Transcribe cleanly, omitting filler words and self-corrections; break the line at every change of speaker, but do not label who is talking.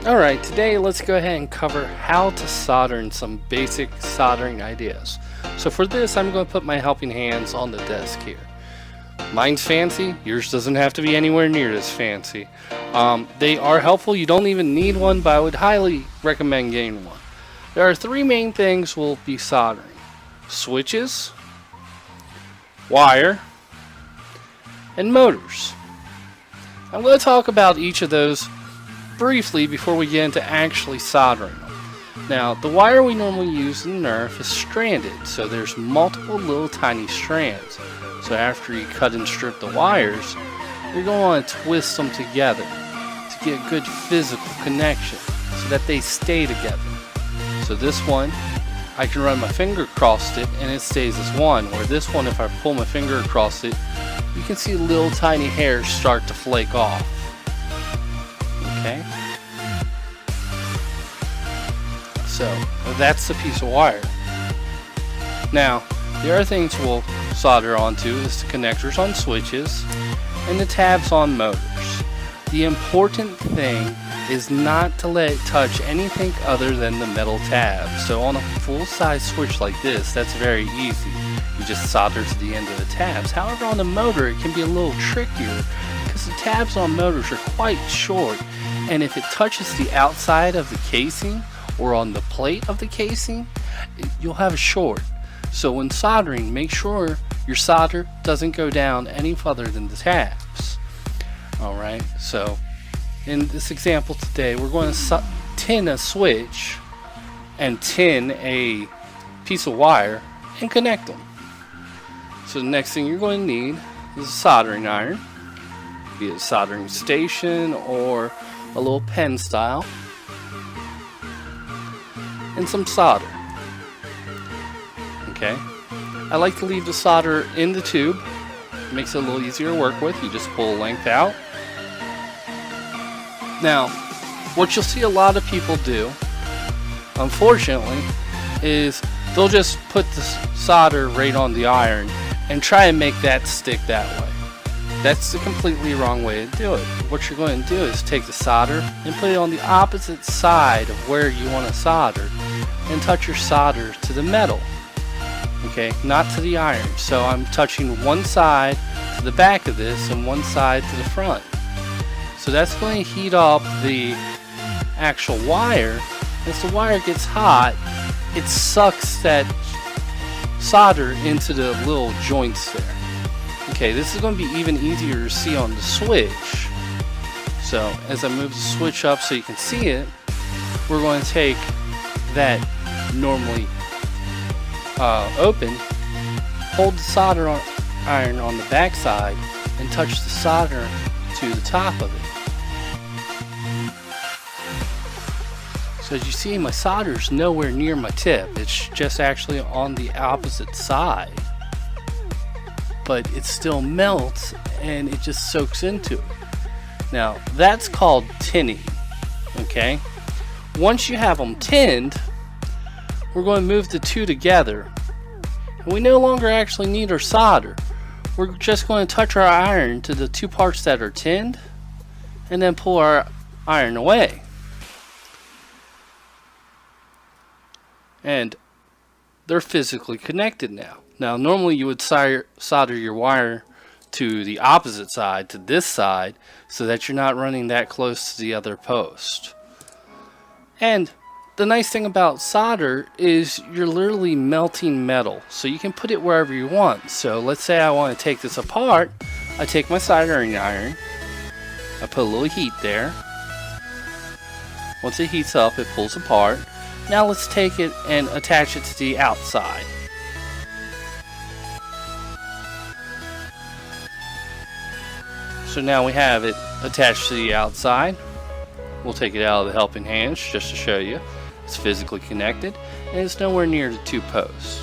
Alright, today let's go ahead and cover how to solder and some basic soldering ideas. So for this, I'm going to put my helping hands on the desk here. Mine's fancy, yours doesn't have to be anywhere near this fancy. They are helpful, you don't even need one, but I would highly recommend getting one. There are three main things we'll be soldering: switches, wire, and motors. I'm going to talk about each of those briefly before we get into actually soldering them. Now, the wire we normally use in Nerf is stranded, so there's multiple little tiny strands. So after you cut and strip the wires, you're going to want to twist them together to get good physical connection so that they stay together. So this one, I can run my finger across it and it stays as one, where this one, if I pull my finger across it, you can see little tiny hairs start to flake off. Okay, so that's the piece of wire. Now, the other things we'll solder onto is the connectors on switches and the tabs on motors. The important thing is not to let it touch anything other than the metal tabs. So on a full-size switch like this, that's very easy. You just solder to the end of the tabs. However, on the motor, it can be a little trickier because the tabs on motors are quite short, and if it touches the outside of the casing or on the plate of the casing, you'll have a short. So when soldering, make sure your solder doesn't go down any further than the tabs. Alright, so in this example today, we're going to tin a switch and tin a piece of wire and connect them. So the next thing you're going to need is a soldering iron, be it a soldering station or a little pen style, and some solder. Okay, I like to leave the solder in the tube. It makes it a little easier to work with. You just pull a length out. Now, what you'll see a lot of people do, unfortunately, is they'll just put the solder right on the iron and try and make that stick that way. That's the completely wrong way to do it. What you're going to do is take the solder and put it on the opposite side of where you want to solder and touch your solder to the metal. Okay, not to the iron. So I'm touching one side to the back of this and one side to the front. So that's going to heat up the actual wire. As the wire gets hot, it sucks that solder into the little joints there. Okay, this is going to be even easier to see on the switch. So as I move the switch up so you can see it, we're going to take that normally open, hold the solder iron on the back side, and touch the solder to the top of it. So as you see, my solder is nowhere near my tip. It's just actually on the opposite side. But it still melts and it just soaks into it. Now, that's called tinning. Okay? Once you have them tinned, we're going to move the two together. And we no longer actually need our solder. We're just going to touch our iron to the two parts that are tinned and then pull our iron away. And they're physically connected now. Now, normally you would solder your wire to the opposite side, to this side, so that you're not running that close to the other post. And the nice thing about solder is you're literally melting metal, so you can put it wherever you want. So let's say I want to take this apart. I take my soldering iron, I put a little heat there. Once it heats up, it pulls apart. Now let's take it and attach it to the outside. So now we have it attached to the outside. We'll take it out of the helping hands just to show you. It's physically connected and it's nowhere near the two posts.